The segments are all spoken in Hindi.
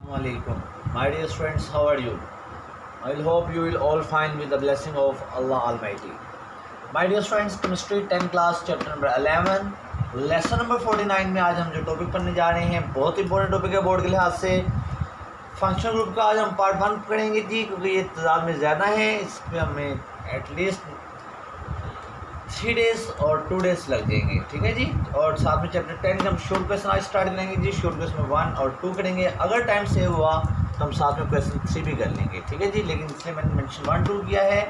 Assalamualaikum. My dear friends, how are you? I will hope you will all find with the blessing of Allah Almighty. My dear friends, chemistry 10 class chapter number 11 lesson number 49 में आज हम जो टॉपिक पढ़ने जा रहे हैं बहुत इंपॉर्टेंट टॉपिक है बोर्ड के लिहाज से। फंक्शन ग्रुप का आज हम पार्ट 1 पढ़ेंगे जी, क्योंकि ये तादाद में ज़्यादा है, इस पर हमें एटलीस्ट 3 डेज़ और 2 डेज़ लग जाएंगे, ठीक है जी। और साथ में चैप्टर 10 के हम शॉर्ट क्वेश्चन आज स्टार्ट करेंगे जी। शॉर्ट क्वेश्चन 1 और 2 करेंगे, अगर टाइम सेव हुआ तो हम साथ में क्वेश्चन 3 भी कर लेंगे, ठीक है जी। लेकिन इसलिए मैंने मेंशन 1 2 किया है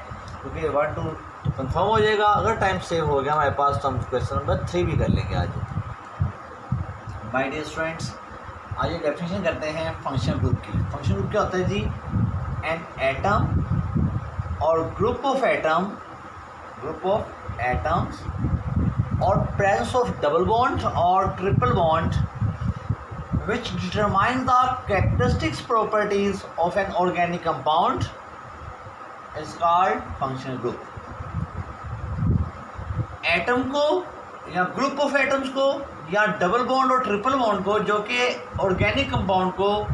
क्योंकि 1 2 तो कंफर्म हो जाएगा। अगर टाइम सेव हो गया हमारे पास तो हम क्वेश्चन नंबर 3 भी कर लेंगे आज। माय डियर फ्रेंड्स, आज ये डेफिनेशन करते हैं फंक्शन ग्रुप की। फंक्शन ग्रुप क्या होता है जी? एन एटम और ग्रुप ऑफ एटम्स और presence of double bond or triple bond which determine the characteristics properties of an organic compound is called functional group। Atom को या ग्रुप ऑफ एटम्स को या डबल बॉन्ड और ट्रिपल बॉन्ड को, जो कि ऑर्गेनिक कंपाउंड को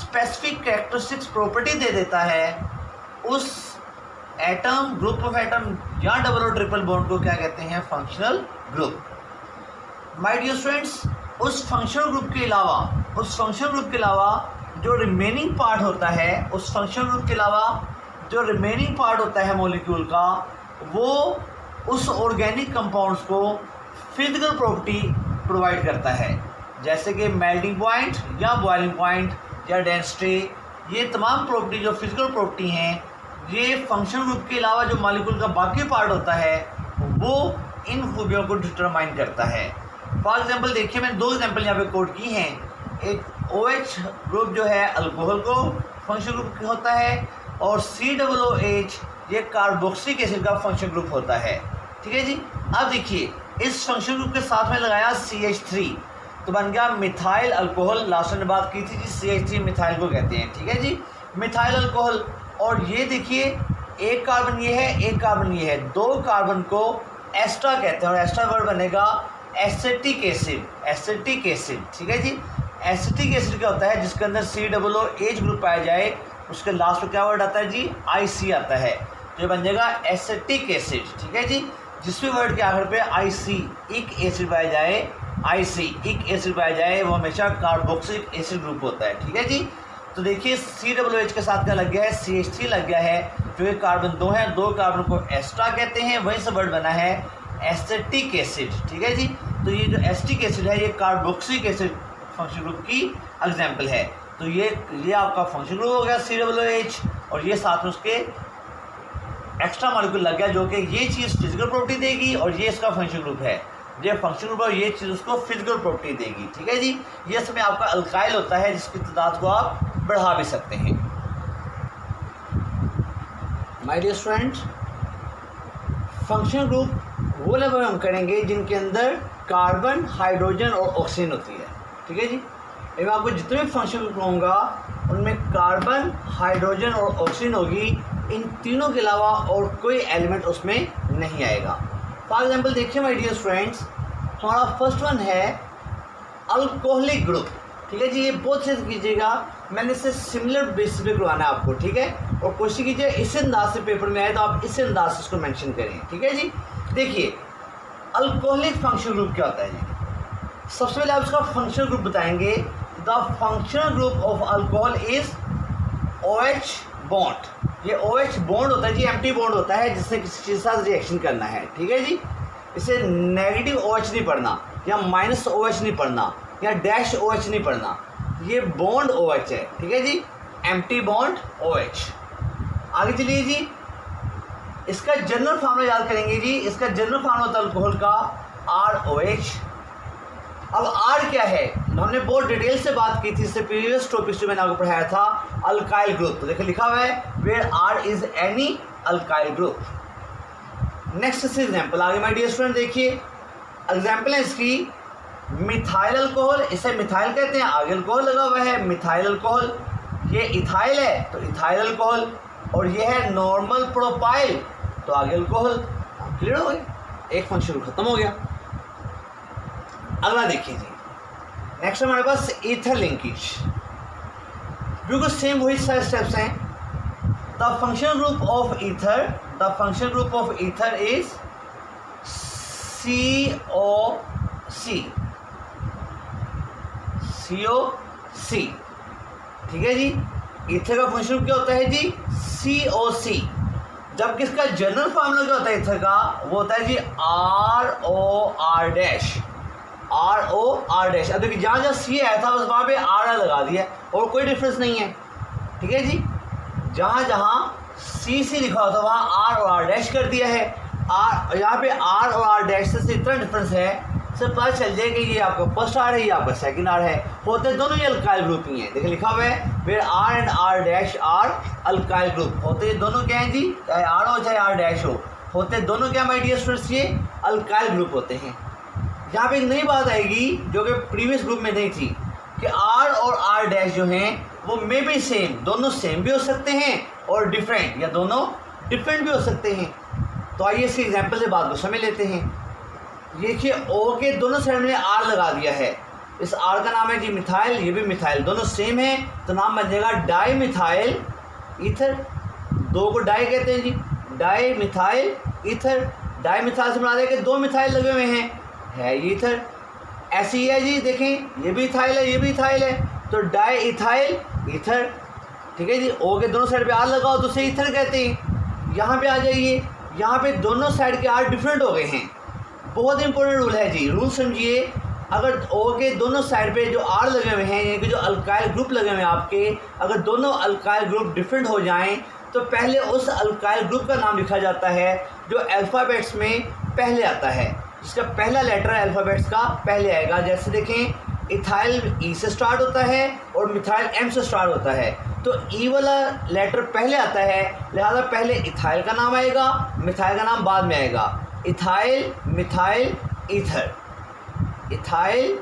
स्पेसिफिक कैरेक्टरिस्टिक्स प्रॉपर्टी दे देता है, उस एटम, ग्रुप ऑफ एटम या डबल और ट्रिपल बॉन्ड को क्या कहते हैं? Functional group. My dear friends, उस फंक्शनल ग्रुप के अलावा जो रिमेनिंग पार्ट होता है, उस फंक्शनल ग्रुप के अलावा जो रिमेनिंग पार्ट होता है मॉलिक्यूल का, वो उस ऑर्गेनिक कंपाउंड्स को फिजिकल प्रॉपर्टी प्रोवाइड करता है, जैसे कि मेल्टिंग पॉइंट या बॉइलिंग पॉइंट या डेंसिटी। ये तमाम प्रॉपर्टी जो फिजिकल प्रॉपर्टी हैं, ये फंक्शनल ग्रुप के अलावा जो मॉलिक्यूल का बाकी पार्ट होता है वो इन खूबियों को डिटरमाइन करता है। फॉर एग्जांपल देखिए, मैंने 2 एग्जांपल यहाँ पे कोट की हैं। एक OH ग्रुप जो है अल्कोहल को फंक्शनल ग्रुप होता है, और COOH ये कार्बोक्सिलिक एसिड का फंक्शनल ग्रुप होता है, ठीक है जी। अब देखिए, इस फंक्शनल ग्रुप के साथ में लगाया CH3 तो बन गया मिथाइल अल्कोहल। लास्ट में बात की थी जी, CH3 मिथाइल को कहते हैं, ठीक है जी, मिथाइल अल्कोहल। और ये देखिए, एक कार्बन ये है, एक कार्बन ये है, 2 कार्बन को एस्ट्रा कहते हैं, और एस्ट्रा वर्ड बनेगा एसिटिक एसिड, ठीक है जी। एसिटिक एसिड क्या होता है? जिसके अंदर COOH ग्रुप पाया जाए, उसके लास्ट में क्या वर्ड आता है जी? IC आता है, तो ये बन जाएगा एसिटिक एसिड, ठीक है जी। जिस भी वर्ड के आखिर पे इक एसिड पाया जाए वो हमेशा कार्बोक्सिलिक एसिड ग्रुप होता है, ठीक है जी। तो देखिए, COOH के साथ क्या लग गया है? CH3 लग गया है, जो ये कार्बन 2 हैं, 2 कार्बन को एस्ट्रा कहते हैं, वहीं से वर्ड बना है एसिटिक एसिड, ठीक है जी। तो ये जो एसिटिक एसिड है, ये कार्बोक्सिलिक एसिड फंक्शन ग्रुप की एग्जांपल है। तो ये आपका फंक्शन ग्रुप हो गया COOH, और ये साथ में उसके एक्स्ट्रा मॉलिक्यूल लग गया, जो कि ये चीज़ फिजिकल प्रॉपर्टी देगी, और ये इसका फंक्शन ग्रुप है। ये फंक्शन ग्रुप और ये चीज़ उसको फिजिकल प्रॉपर्टी देगी, ठीक है जी। ये समय आपका अल्काइल होता है, जिसकी तादाद को आप बढ़ा भी सकते हैं। My dear friends, function group वो लेवल हम करेंगे जिनके अंदर कार्बन, हाइड्रोजन और ऑक्सीजन होती है, ठीक है जी। मैं आपको जितने भी फंक्शन ग्रुप कहूँगा उनमें कार्बन, हाइड्रोजन और ऑक्सीजन होगी। इन तीनों के अलावा और कोई एलिमेंट उसमें नहीं आएगा। फॉर एग्जाम्पल देखिए माय डियर फ्रेंड्स, हमारा फर्स्ट वन है अल्कोहलिक ग्रुप, ठीक है जी। ये बहुत से कीजिएगा, मैंने इसे सिमिलर बेसिस पे करवाना है आपको, ठीक है। और कोशिश कीजिए इस अंदाज से पेपर में आए तो आप इस अंदाज से इसको मेंशन करें, ठीक है जी। देखिए, अल्कोहलिक फंक्शनल ग्रुप क्या होता है जी? सबसे पहले आप इसका फंक्शनल ग्रुप बताएंगे। The functional group of alcohol is OH bond. ये OH बॉन्ड होता है जी, एम्प्टी बॉन्ड होता है, जिससे किसी चीज़ के साथ रिएक्शन करना है, ठीक है जी। इसे नेगेटिव OH नहीं पढ़ना, या -OH नहीं पढ़ना, या -OH नहीं पढ़ना, ये बॉन्ड OH है, ठीक है जी, एम्प्टी बॉन्ड OH। आगे चलिए जी, इसका जनरल फार्मूला याद करेंगे जी। इसका जनरल फार्मूला होता है अल्कोहल का ROH। अब R क्या है? हमने बहुत डिटेल से बात की थी इससे प्रीवियस टॉपिक में, मैंने आपको पढ़ाया था अल्काइल ग्रुप। तो देखिए लिखा हुआ है where R is any alkyl group. Next example आगे माय डियर स्टूडेंट देखिए, एग्जाम्पल है इसकी मिथाइल अल्कोहल। इसे मिथाइल कहते हैं, आगे अल्कोहल लगा हुआ है, मिथाइल अल्कोहल। ये इथाइल है तो इथाइल अल्कोहल, और ये है नॉर्मल प्रोपाइल तो आगे अल्कोहल। क्लियर हो गया, एक फंक्शन खत्म हो गया। अगला देखिए जी, नेक्स्ट हमारे पास ईथर लिंकेज। बिल्कुल सेम वही सारे स्टेप्स हैं। The functional group of ether, the functional group of ether is COC, COC, ठीक है जी। ईथर का फंक्शन क्या होता है जी, COC। जबकि इसका जनरल फार्मूला क्या होता है ईथर का, वो होता है जी ROR डैश, ROR डैश। अब देखिए जहाँ जहाँ C आया था बस वहाँ पे R लगा दिया और कोई डिफरेंस नहीं है, ठीक है जी। जहाँ जहाँ C लिखा होता है वहाँ R और R डैश कर दिया है। यहाँ पे R और R डैश से इतना डिफरेंस है, सिर्फ पता चल जाए कि ये आपका फर्स्ट आर है, ये आपका सेकंड आर है। होते दोनों ही अल्काइल ग्रुप ही हैं, देखिए लिखा हुआ है फिर R and R dash R alkyl group. होते दोनों क्या हैं जी, चाहे R हो चाहे R डैश हो, होते दोनों क्या माय डियर स्टूडेंट्स, ये अल्काइल ग्रुप होते हैं। यहाँ पे एक नई बात आएगी जो कि प्रीवियस ग्रुप में नहीं थी कि R और R डैश जो हैं वो मे बी सेम, दोनों सेम भी हो सकते हैं और डिफरेंट, या दोनों डिफरेंट भी हो सकते हैं। तो आइए इसके एग्जाम्पल से बात को समझ लेते हैं। ये देखिए O के दोनों साइड में R लगा दिया है, इस R का नाम है जी मिथाइल, ये भी मिथाइल, दोनों सेम है तो नाम बन जाएगा डाई मिथाइल ईथर। दो को डाई कहते हैं जी, dimethyl ether. Dimethyl से बना दें कि दो मिथाइल लगे हुए हैं, है ये ईथर। ऐसे ही है जी, देखें ये भी इथाइल है, ये भी इथाइल है, तो डाई इथाइल ईथर, ठीक है जी। O के दोनों साइड पे R लगाओ तो उसे ईथर कहते हैं। यहाँ पे आ जाइए, यहाँ पे दोनों साइड के R डिफरेंट हो गए हैं। बहुत इंपॉर्टेंट रूल है जी, रूल समझिए। अगर O के दोनों साइड पे जो R लगे हुए हैं, यानी कि जो अल्काइल ग्रुप लगे हुए हैं आपके, अगर दोनों अल्काइल ग्रुप डिफरेंट हो जाएं तो पहले उस अल्काइल ग्रुप का नाम लिखा जाता है जो अल्फ़ाबेट्स में पहले आता है, जिसका पहला लेटर अल्फ़ाबेट्स का पहले आएगा। जैसे देखें इथाइल E से स्टार्ट होता है और मिथाइल M से स्टार्ट होता है, तो E वाला लेटर पहले आता है, लिहाजा पहले इथाइल का नाम आएगा, मिथाइल का नाम बाद में आएगा। Ethyl methyl ether, ethyl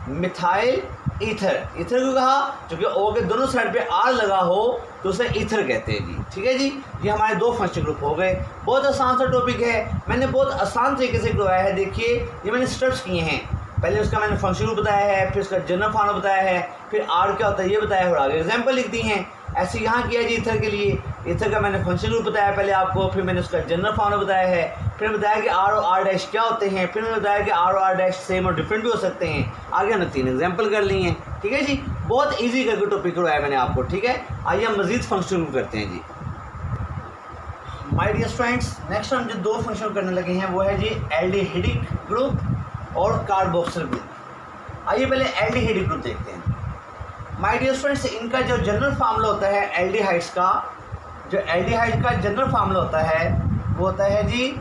methyl ether. Ether क्यों कहा, क्योंकि O के दोनों साइड पे R लगा हो तो उसे ईथर कहते हैं जी, ठीक है जी। ये हमारे दो फंक्शनल ग्रुप हो गए। बहुत आसान सा टॉपिक है, मैंने बहुत आसान तरीके से करवाया है। देखिए ये मैंने स्टेप्स किए हैं, पहले उसका मैंने फंक्शन ग्रुप बताया है, फिर उसका जनरल फार्मूला बताया है, फिर R क्या होता है ये बताया है और आगे एग्जाम्पल लिख दी हैं। ऐसे यहाँ किया जी ईथर के लिए, ईथर का मैंने फंक्शन ग्रुप बताया पहले आपको, फिर मैंने उसका जनरल फार्मूला बताया है, फिर बताया कि R और R डैश क्या होते हैं, फिर मैंने बताया कि R और R डैश सेम और डिफरेंट भी हो सकते हैं। आगे हमने 3 एग्जाम्पल कर लिए हैं, ठीक है जी। बहुत ईजी करके टॉपिक करवाया मैंने आपको, ठीक है। आइए हम मजीद फंक्शन ग्रुप करते हैं जी। माय डियर स्टूडेंट्स, नेक्स्ट हम जो दो फंक्शन करने लगे हैं वो है जी एल्डिहाइडिक ग्रुप और कार्बोक्सिल ग्रुप। आइए पहले एल्डिहाइडिक ग्रुप देखते हैं। माय डियर स्टूडेंट्स, इनका जो जनरल फार्मूला होता है एल्डिहाइड्स का, जो एल्डिहाइड का जनरल फार्मूला होता है वो होता है जी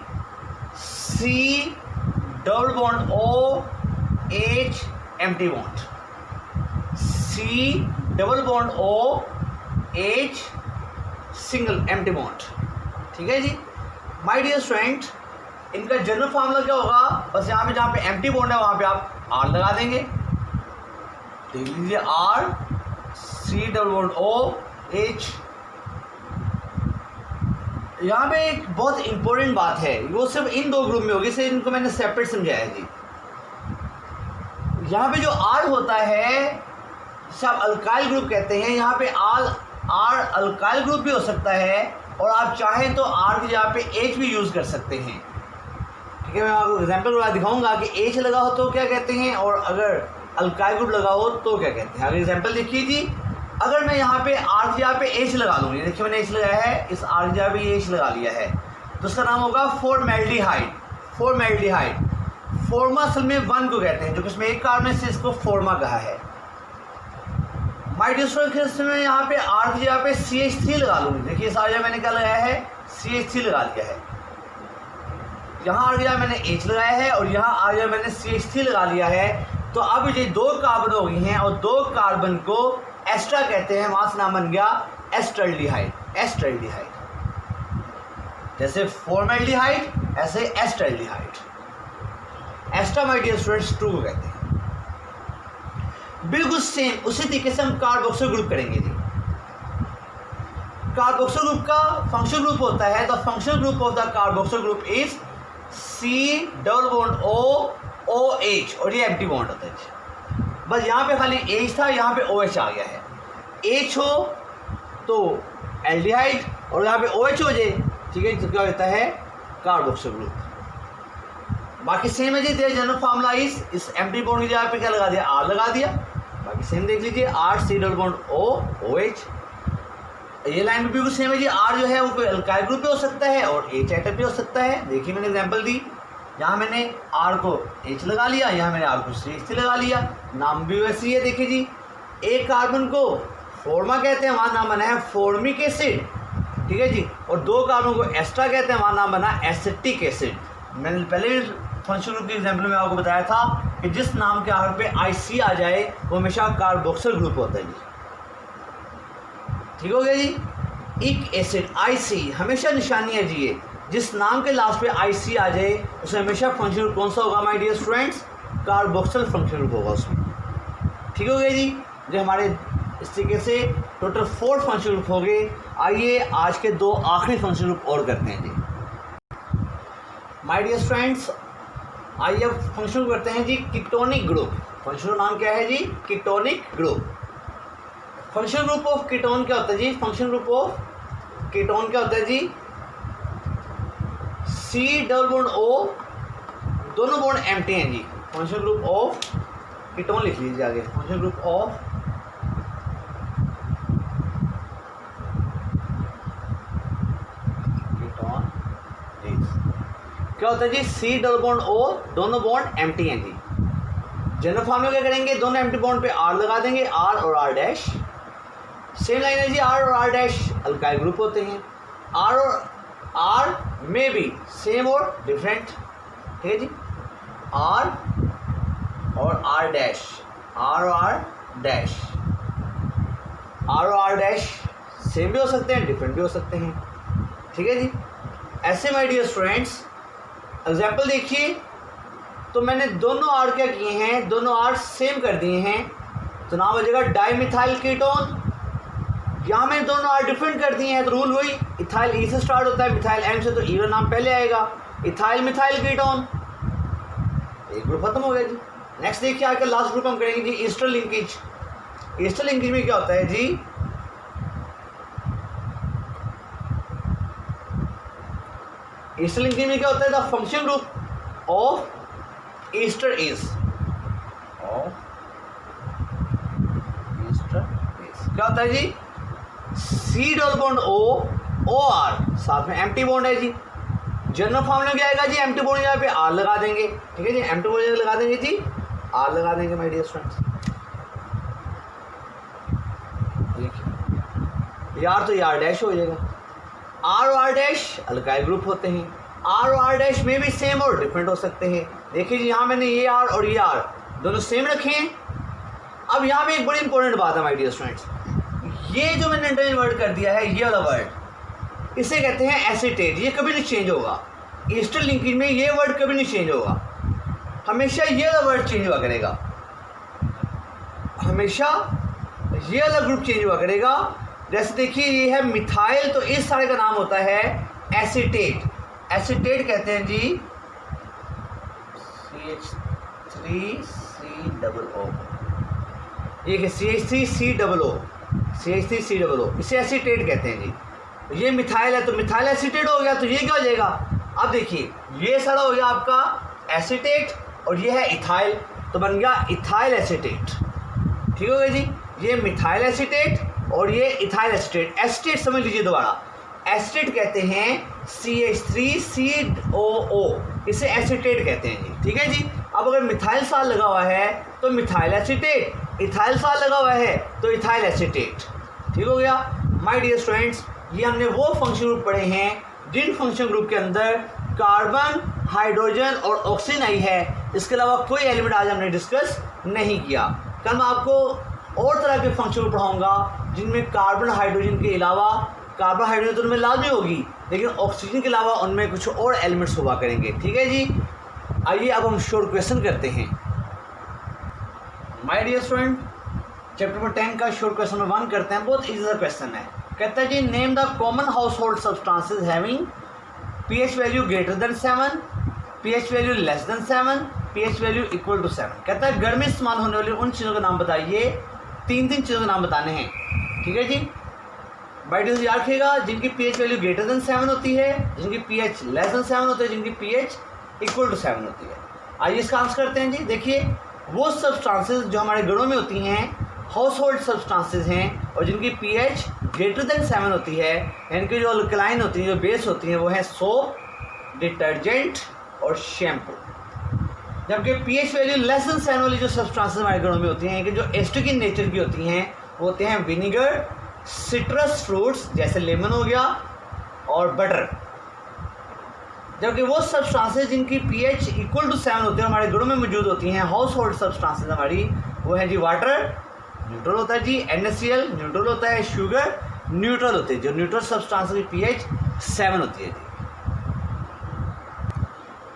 C double bond OH empty bond, C double bond OH single empty bond, ठीक है जी। माय डियर स्टूडेंट, इनका जनरल फार्मूला क्या होगा, बस यहाँ पे जहाँ पे एम्प्टी बॉन्ड है वहाँ पे आप R लगा देंगे, देख लीजिए R, C double bond OH। यहाँ पे एक बहुत इंपॉर्टेंट बात है, वो सिर्फ इन दो ग्रुप में होगी, इसलिए इनको मैंने सेपरेट समझाया जी। यहाँ पे जो R होता है जिसे आप अल्काइल ग्रुप कहते हैं, यहाँ पे R अल्काइल ग्रुप भी हो सकता है और आप चाहें तो R की जगह पे H भी यूज़ कर सकते हैं, ठीक है। मैं आपको एग्जाम्पल दिखाऊंगा कि H लगा हो तो क्या कहते हैं और अगर अल्काइल ग्रुप लगा हो तो क्या कहते हैं। अगर एग्जाम्पल देखिए जी, अगर मैं यहाँ पे R की जगह पे H लगा लूँ, ये देखिए मैंने H लगाया है, इस R की जगह पे H लगा लिया है, तो उसका नाम होगा फॉर्मेल्डिहाइड। फॉर्मेल्डिहाइड, फॉर्मा असल में 1 को कहते हैं, जो कि इसमें एक कार्बन से इसको फॉर्मा कहा है। माय डियर स्टूडेंट्स, में यहाँ पे R की जगह पे CH3 लगा लूँगी, देखिए इस R की जगह मैंने क्या लगाया है, CH3 लगा लिया है। यहाँ R की जगह मैंने H लगाया है और यहाँ R की जगह मैंने CH3 लगा लिया है। तो अब ये 2 कार्बन हो गई हैं और 2 कार्बन को एस्ट्रा कहते हैं, वहाँ से नाम बन गया एस्टल्डिहाइड। एस्टल्डिहाइड, जैसे फॉर्मेल्डिहाइड ऐसे एस्टल्डिहाइड। एस्ट्रा माय डियर स्टूडेंट्स 2 को कहते हैं। बिल्कुल सेम उसी तरीके से हम कार्बोक्सिल ग्रुप करेंगे जी। कार्बोक्सिल ग्रुप का फंक्शनल ग्रुप होता है, the functional group of the carboxyl group is C double bond OH और ये एम्प्टी बॉन्ड होता है। बस यहाँ पे खाली H था, यहाँ पे OH आ गया है। H हो तो एल्डिहाइड, और यहाँ पे OH हो जाए, ठीक है, तो क्या होता है कार्बोक्सिल ग्रुप। बाकी सेम है जी, देयर जनरल फार्मूला इस एम्प्टी बॉन्ड की जगह पे क्या लगा दिया, R लगा दिया। बाकी सेम देख लीजिए, R C double bond O OH। ये लाइन भी बिल्कुल सेम है जी, R जो है वो कोई अल्काइल ग्रुप भी हो सकता है और H एटम भी हो सकता है। देखिए मैंने एग्जांपल दी, यहाँ मैंने R को H लगा लिया, यहाँ मैंने R को CH3 लगा लिया, नाम भी वैसे ही है। देखिए जी, एक कार्बन को फॉर्मा कहते हैं, वहाँ नाम बना है फॉर्मिक एसिड, ठीक है जी, और दो कार्बन को एस्ट्रा कहते हैं, वहाँ नाम बना एसिटिक एसिड। मैंने पहले भी फंक्शनल ग्रुप के एग्जाम्पल में आपको बताया था कि जिस नाम के आखिर पे IC आ जाए वो हमेशा कार्बोक्सिल ग्रुप होता है जी, ठीक हो गया जी। इक एसिड IC हमेशा निशानी है जी, ये जिस नाम के लास्ट पे IC आ जाए उसे हमेशा फंक्शनल ग्रुप कौन सा होगा my dear students, carboxyl functional group होगा उसमें, ठीक हो गया जी। जो हमारे इस तरीके से टोटल 4 फंक्शनल ग्रुप हो गए। आइए आज के 2 आखिरी फंक्शनल ग्रुप और करते हैं जी माय डियर स्टूडेंट्स। आइए अब फंक्शनल करते हैं जी कीटोनिक ग्रुप। फंक्शनल नाम क्या है जी, ketonic group. Functional group of ketone क्या होता है जी, फंक्शनल ग्रुप ऑफ कीटोन क्या होता है जी, C डबल बॉन्ड O, दोनों बॉन्ड एम्प्टी हैं जी। फंक्शनल ग्रुप ऑफ कीटोन लिख लीजिए आगे, फंक्शनल ग्रुप ऑफ कीटोन क्या होता है जी, C डबल बॉन्ड O, दोनों बॉन्ड एम्प्टी हैं जी। जनरल फॉर्म में क्या करेंगे, दोनों एम्प्टी बॉन्ड पे R लगा देंगे, R और R डैश। सेम लाइन है जी, R और R डैश अल्काइल ग्रुप होते हैं। R और R में भी सेम और डिफरेंट, ठीक है जी। R और R डैश, R और R डैश, R और R डैश सेम भी हो सकते हैं, डिफरेंट भी हो सकते हैं, ठीक है जी। ऐसे माय डियर स्टूडेंट्स एग्जाम्पल देखिए, तो मैंने दोनों R क्या किए हैं, दोनों R सेम कर दिए हैं, तो नाम हो जाएगा डाईमिथाइल कीटोन। यहाँ मैंने दोनों R डिफरेंट कर दिए हैं, तो रूल वही, इथाइल E से स्टार्ट होता है, मिथाइल M से, तो E नाम पहले आएगा, इथाइल मिथाइल कीटोन। एक ग्रुप खत्म हो गया जी। नेक्स्ट देखिए आगे लास्ट ग्रुप हम करेंगे जी ईस्टर लिंकेज। ईस्टर लिंकेज में क्या होता है जी, ईस्टर लिंकेज में क्या होता है, the function group of Easter is क्या होता है जी, C double bond O OR, साथ में एम्प्टी बॉन्ड है जी। जनरल फॉर्मूला क्या आएगा जी, एम्प्टी बॉन्ड यहाँ पे R लगा देंगे, ठीक है जी, एम्प्टी बॉन्ड लगा देंगे जी, R लगा देंगे माय डियर स्टूडेंट्स। देखिए यार तो R डैश हो जाएगा। R और R डैश अल्काइल ग्रुप होते हैं, R और R डैश में भी सेम और डिफरेंट हो सकते हैं। देखिए जी, यहाँ मैंने ये R और ये R दोनों सेम रखे हैं। अब यहाँ पे एक बड़ी इंपॉर्टेंट बात है माय डियर स्टूडेंट्स, ये जो मैंने अंडरलाइन वर्ड कर दिया है, ये वाला वर्ड, इसे कहते हैं एसीटेट। ये कभी नहीं चेंज होगा, ईस्टर लिंकेज में ये वर्ड कभी नहीं चेंज होगा, हमेशा ये वाला वर्ड चेंज हुआ करेगा, हमेशा ये वाला ग्रुप चेंज हुआ करेगा। जैसे देखिए ये है मिथाइल, तो इस सारे का नाम होता है एसीटेट। एसीटेट कहते हैं जी CH3COO, ये CH3COO, CH3COO, इसे एसीटेट कहते हैं जी। ये मिथाइल है तो मिथाइल एसीटेट हो गया, तो ये क्या हो जाएगा, अब देखिए ये सारा हो गया आपका एसीटेट और ये है इथाइल, तो बन गया इथाइल एसीटेट, ठीक हो गया जी। ये मिथाइल एसीटेट और ये इथाइल एसीटेट। एसीटेट समझ लीजिए दोबारा, एसीटेट कहते हैं CH3COO, इसे एसीटेट कहते हैं जी, ठीक है जी। अब अगर मिथाइल साल लगा हुआ है तो मिथाइल एसीटेट, इथाइल साल लगा हुआ है तो इथाइल एसीटेट, ठीक हो गया माय डियर स्टूडेंट्स। ये हमने वो फंक्शन ग्रुप पढ़े हैं जिन फंक्शन ग्रुप के अंदर कार्बन, हाइड्रोजन और ऑक्सीजन आई है, इसके अलावा कोई एलिमेंट आज हमने डिस्कस नहीं किया। कल मैं आपको और तरह के फंक्शन ग्रुप पढ़ाऊंगा जिनमें कार्बन हाइड्रोजन के अलावा, कार्बन हाइड्रोजन तो उनमें लाजमी होगी, लेकिन ऑक्सीजन के अलावा उनमें कुछ और एलिमेंट्स हुआ करेंगे, ठीक है जी। आइए अब हम शॉर्ट क्वेश्चन करते हैं my dear student. Chapter number 10 का शॉर्ट क्वेश्चन नंबर 1 करते हैं। बहुत इजी सा क्वेश्चन है, कहता है जी name the common household substances having pH value greater than 7, pH value less than 7, pH value equal to 7। कहता है घर में इस्तेमाल होने वाली उन चीज़ों के नाम बताइए, 3 चीज़ों के नाम बताने हैं। ठीक है जी। बाई डिफॉल्ट याद रखिएगा, जिनकी पीएच वैल्यू ग्रेटर देन 7 होती है, जिनकी पीएच लेस देन 7 होती है, जिनकी पीएच इक्वल टू 7 होती है। आइए इसका आंसर करते हैं जी। देखिए, वो सब्सटेंसेस जो हमारे घरों में होती हैं हाउस होल्ड सब्सटेंसेस हैं और जिनकी पीएच ग्रेटर देन 7 होती है, यानी कि जो अल्कलाइन होती हैं, जो बेस होती हैं, वो है सोप, डिटर्जेंट और शैम्पू। जबकि पीएच वैल्यू लेस देन 7 वाली जो सब्सटेंसेस हमारे घरों में होती हैं कि जो एस्टिक इन नेचर की होती हैं, वो होते हैं विनीगर, सिट्रस फ्रूट्स जैसे लेमन हो गया और बटर। जबकि वो सब्सटेंसेस जिनकी पीएच इक्वल टू 7 होती है हमारे घरों में मौजूद होती हैं, हाउस होल्ड सब्सटेंसेस हमारी, वो है जी वाटर न्यूट्रल होता है जी, NaCl न्यूट्रल होता है, शुगर न्यूट्रल होते हैं, जो न्यूट्रल सब्सटेंसेस की पीएच 7 होती है जी।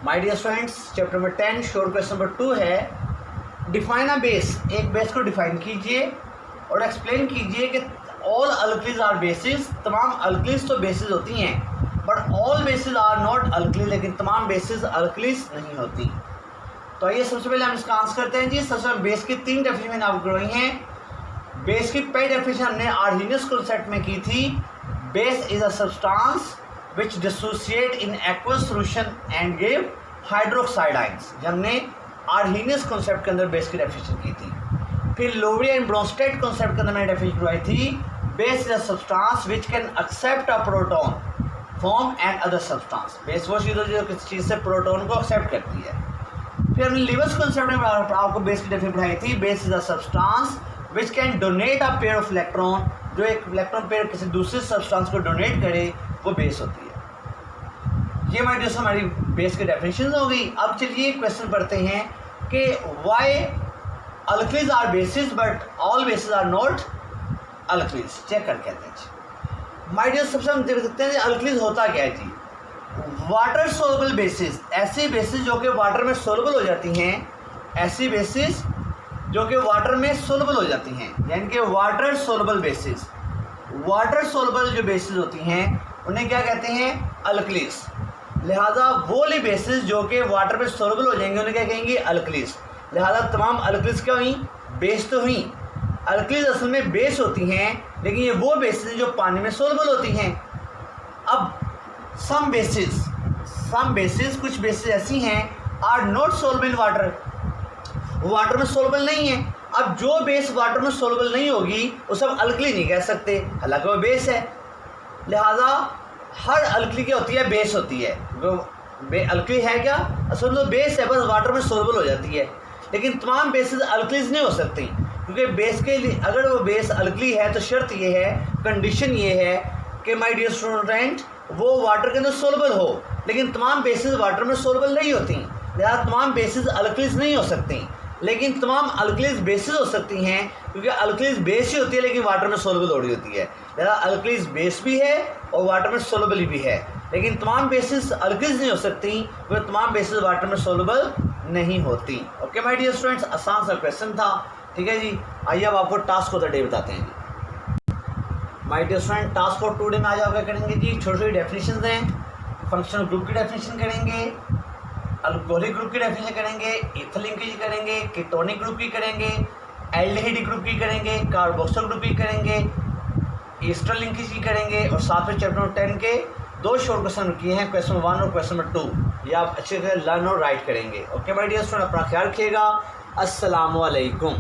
My dear students, chapter number 10 short question number 2 है डिफाइन अ बेस। एक बेस को डिफाइन कीजिए और एक्सप्लेन कीजिए कि ऑल अल्कलीज आर बेसिस। तमाम अल्कलीज तो बेसिस होती हैं, but all bases are not alkalis, लेकिन तमाम बेसिस अल्कलीज नहीं होती। तो आइए सबसे पहले हम इसका आंसर करते हैं जी। सबसे पहले बेस की 3 डेफिनेशन आपको करवाई हैं। बेस की पहली डेफिनेशन हमने आर्हीनियस कॉन्सेप्ट में की थी। Base is a substance which dissociate in aqueous solution and give hydroxide ions. हमने आर्हीनियस कॉन्सेप्ट के अंदर बेस की डेफिनेशन की थी। फिर लोवरी एंड ब्रोंस्टेड कॉन्सेप्ट के अंदर मैंने डेफिनेशन करवाई थी। Base is a substance which can accept a proton from and other substance. Base वो चीज़ जो किसी चीज़ से प्रोटॉन को एक्सेप्ट करती है। फिर हमने लिवर्स कॉन्सेप्ट में आपको बेस की डेफिनेशन पढ़ाई थी। Base is a substance which can donate a pair of electron. जो एक इलेक्ट्रॉन पेयर किसी दूसरे सब्सटेंस को डोनेट करे वो बेस होती है। ये हमारी जो हमारी बेस की डेफिनेशन हो गई। अब चलिए क्वेश्चन पढ़ते हैं कि why alkalis are bases but all bases are not alkalis. Check करके आते हैं माय डियर। सबसे हम देख सकते हैं अल्कलीज होता क्या है जी। वाटर सोलबल बेसिस, ऐसी बेसिस जो कि वाटर में सोलबल हो जाती हैं, ऐसी बेसिस जो कि वाटर में सोलबल हो जाती हैं, यानी कि water soluble basis. Water soluble जो बेसिस होती हैं उन्हें क्या कहते हैं? अल्कलीज। लिहाजा वो वाली बेसिस जो कि वाटर में सोलबल हो जाएंगे उन्हें क्या कहेंगे? अल्कलीज। लिहाजा तमाम अल्कलीज क्या हुई? बेस तो हुई। अल्कलीज असल में बेस होती हैं, लेकिन ये वो बेसिस जो पानी में सोलबल होती हैं। अब सम बेसिस कुछ बेसिस ऐसी हैं are not soluble in water, वो वाटर में सोलबल नहीं है। अब जो बेस वाटर में सोलबल नहीं होगी उसे हम अल्कली नहीं कह सकते, हालांकि वो बेस है। लिहाजा हर अल्कली क्या होती है? बेस होती है। वो अल्कली है क्या? असल में तो बेस है, बस वाटर में सोलबल हो जाती है। लेकिन तमाम बेसिस अल्कलीज नहीं हो सकती, क्योंकि बेस के लिए अगर वो बेस अल्कली है तो शर्त ये है, कंडीशन ये है कि माय डियर स्टूडेंट वो वाटर के अंदर सोलबल हो। लेकिन तमाम बेसिस वाटर में सोलबल नहीं होती, लिहाजा तमाम बेसिस अल्कलीज नहीं हो सकती। लेकिन तमाम अल्कलीज बेसिस हो सकती हैं, क्योंकि अल्कलीज बेस ही होती है लेकिन वाटर में सोलबल हो रही होती है। लिहाजा अल्कलीज बेस भी है और वाटर में सोलबल भी है, लेकिन तमाम बेसिस अल्कलीज नहीं हो सकती क्योंकि तमाम बेसिस वाटर में सोलबल नहीं होती। ओके माय डियर स्टूडेंट्स, आसान सा क्वेश्चन था। ठीक है जी। आइए अब आपको टास्क ऑफ द डे बताते हैं जी। My dear student, task for today में आज आप क्या करेंगे जी? छोटी छोटी डेफिनेशन हैं। फंक्शनल ग्रुप की डेफिनेशन करेंगे, अल्कोहलिक ग्रुप की डेफिनेशन करेंगे, इथाइल की करेंगे, कीटोनिक ग्रुप की करेंगे, एल्डिहाइड ग्रुप की करेंगे, कार्बोक्सिल ग्रुप की करेंगे, ईस्टर लिंकेज की करेंगे और साथ में चैप्टर 10 के 2 शॉर्ट क्वेश्चन किए हैं, क्वेश्चन 1 और क्वेश्चन नंबर 2। ये आप अच्छे से लर्न और राइट करेंगे। ओके माय डियर स्टूडेंट, अपना ख्याल रखिएगा। अस्सलाम वालेकुम।